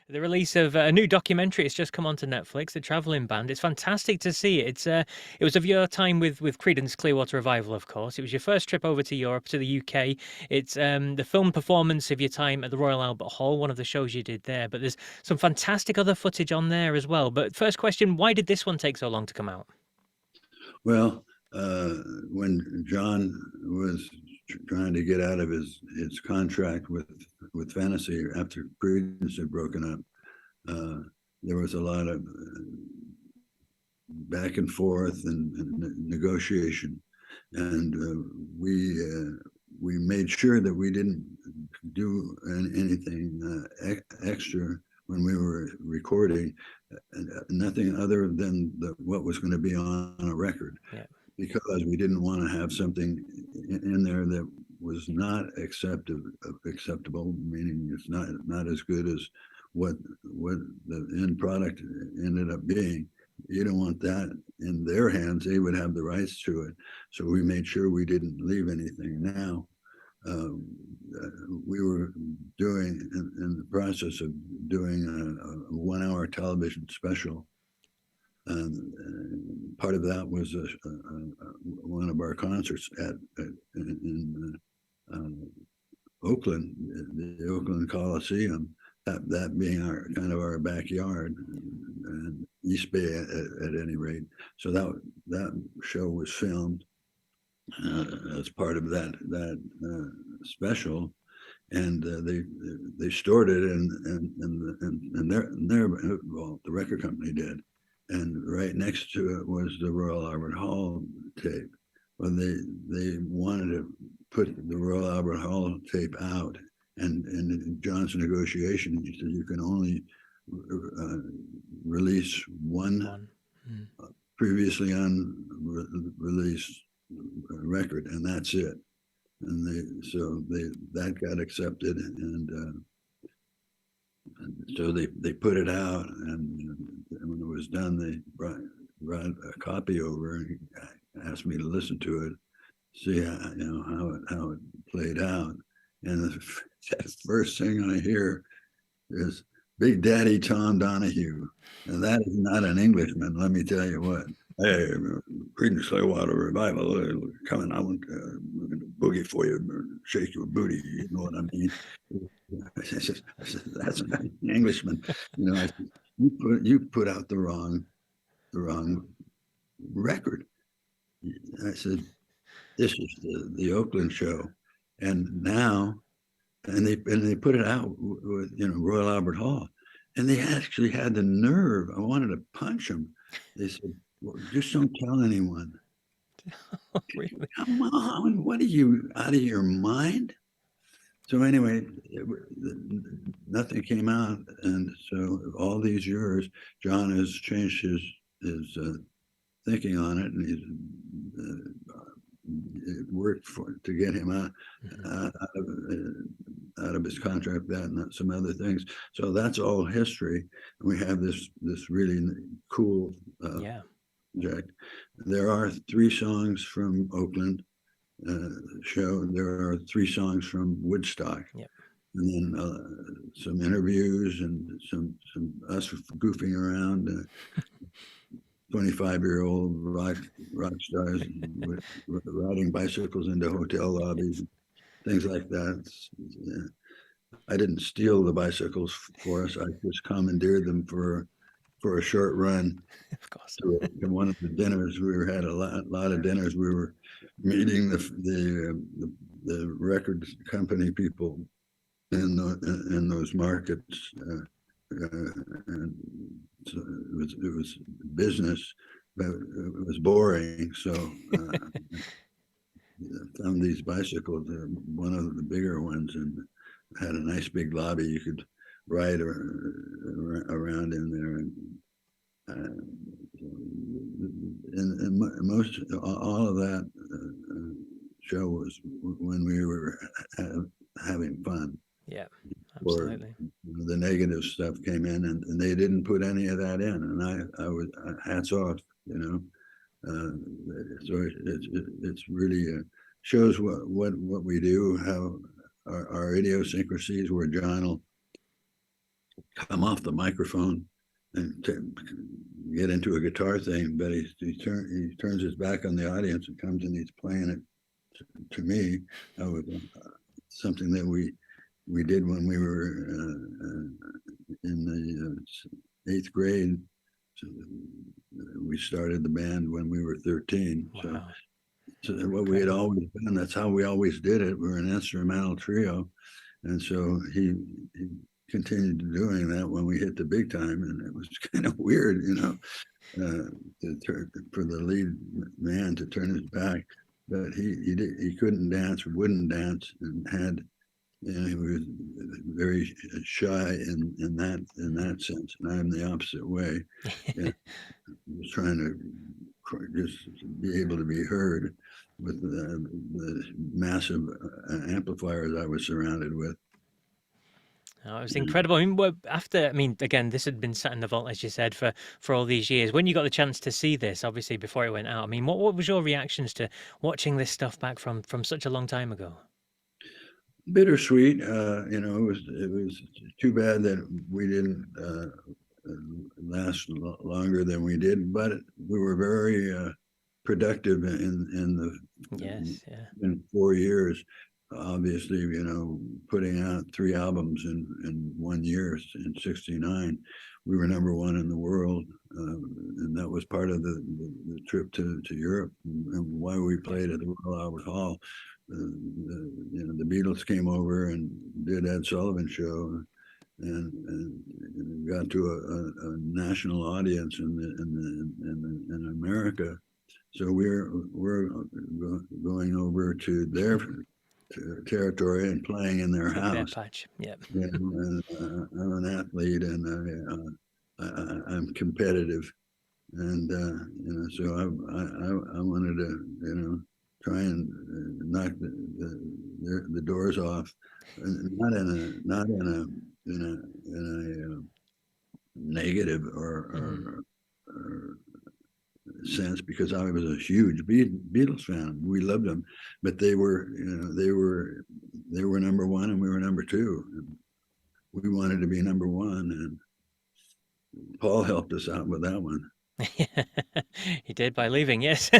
The release of a new documentary. It's just come onto Netflix, The Travellin Band. It's fantastic to see it. It was of your time with Creedence Clearwater Revival, of course. It was your first trip over to Europe, to the UK. It's the film performance of your time at the Royal Albert Hall, one of the shows you did there. But there's some fantastic other footage on there as well. But first question, why did this one take so long to come out? Well, when John was trying to get out of his contract with Fantasy after Creedence had broken up, there was a lot of back and forth and negotiation, and we made sure that we didn't do anything extra when we were recording, nothing other than what was going to be on a record. Yeah. Because we didn't want to have something in there that was not acceptable, meaning it's not as good as what the end product ended up being. You don't want that in their hands. They would have the rights to it. So we made sure we didn't leave anything. Now, we were doing in the process of doing a 1 hour television special. And part of that was one of our concerts in Oakland, the Oakland Coliseum. That being our backyard, and East Bay at any rate. So that show was filmed as part of that special, and they stored it and the record company did, and right next to it was the Royal Albert Hall tape. Well, they wanted to put the Royal Albert Hall tape out, and in John's negotiation, he said you can only release one previously unreleased record, and that's it. And that got accepted, and so they put it out, and when it was done, they brought a copy over and asked me to listen to it, see how it played out. And the first thing I hear is Big Daddy Tom Donahue, and that is not an Englishman. Let me tell you what. Hey, Creedence Clearwater Revival coming. I want to boogie for you, shake your booty. You know what I mean? I said, that's not an Englishman. I said, you put out the wrong record. I said, this is the Oakland show, and now, and they put it out with Royal Albert Hall, and they actually had the nerve. I wanted to punch them. They said, well, just don't tell anyone. Oh, really? Come on, what are you, out of your mind? So anyway, nothing came out, and so all these years, John has changed his thinking on it, and he's it worked to get him out of his contract, that and some other things. So that's all history. And we have this really cool project. There are 3 songs from Oakland show. There are 3 songs from Woodstock. Yep. And then some interviews and some us goofing around. 25-year-old rock stars riding bicycles into hotel lobbies, things like that. I didn't steal the bicycles for us. I just commandeered them for a short run. Of course. In one of the dinners, we had a lot of dinners. We were meeting the record company people in those markets. And so it was business, but it was boring. So I found these bicycles, one of the bigger ones, and had a nice big lobby you could ride around in there, and most all of that show was when we were having fun. Yeah, absolutely. Or the negative stuff came in, and they didn't put any of that in, and I was hats off, so it's really shows what we do, how our idiosyncrasies, where John will come off the microphone and get into a guitar thing, but he turns his back on the audience and comes and he's playing it to me. That was something that we did when we were in the eighth grade. So we started the band when we were 13. Wow. So what we had Incredible. always done, that's how we always did it. We were an instrumental trio. And so he continued doing that when we hit the big time. And it was kind of weird, for the lead man to turn his back. But he couldn't dance, wouldn't dance, and had he was very shy in that sense, and I'm the opposite way. And was trying to just be able to be heard with the massive amplifiers I was surrounded with. Oh, it was And incredible. I mean, after, I mean, again, this had been sat in the vault, as you said, for all these years. When you got the chance to see this, obviously before it went out, I mean, what was your reactions to watching this stuff back from such a long time ago? bittersweet, it was too bad that we didn't last longer than we did, but we were very productive Yes, yeah. in 4 years. Obviously, putting out 3 albums in 1 year in '69, we were number one in the world, and that was part of the trip to Europe and why we Yeah. played at the Royal Albert Hall. The Beatles came over and did Ed Sullivan show, and got to a national audience in America. So we're going over to their territory and playing in their Took their house. patch. Yeah. And I'm an athlete, and I'm competitive, and so I wanted to try and knock the doors off, and not in a negative Mm. or sense, because I was a huge Beatles fan. We loved them, but they were number one and we were number two. And we wanted to be number one, and Paul helped us out with that one. He did by leaving, yes.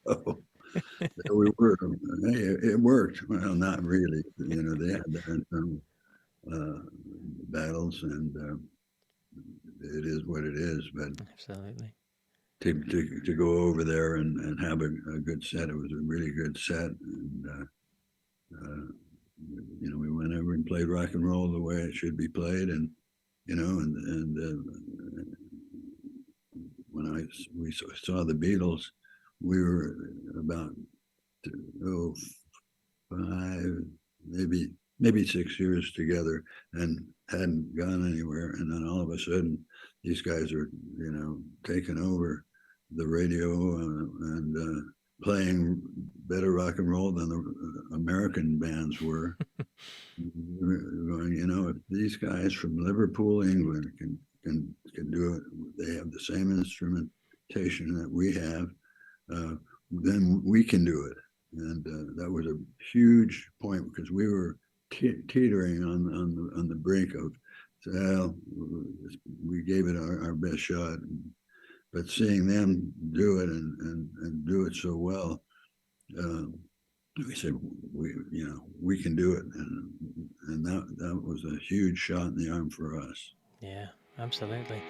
Oh, there we were. Hey, it worked. Well, not really. They had their internal uh, battles, and it is what it is. But Absolutely. to go over there and have a good set, it was a really good set. And we went over and played rock and roll the way it should be played, and when we saw the Beatles, we were about 5, maybe 6 years together, and hadn't gone anywhere. And then all of a sudden, these guys are taking over the radio and playing better rock and roll than the American bands were. Going, if these guys from Liverpool, England, can do it, they have the same instrumentation that we have, then we can do it. And that was a huge point, because we were teetering on the brink of, well, we gave it our best shot. But seeing them do it and do it so well, we said we can do it, and that was a huge shot in the arm for us. Yeah, absolutely.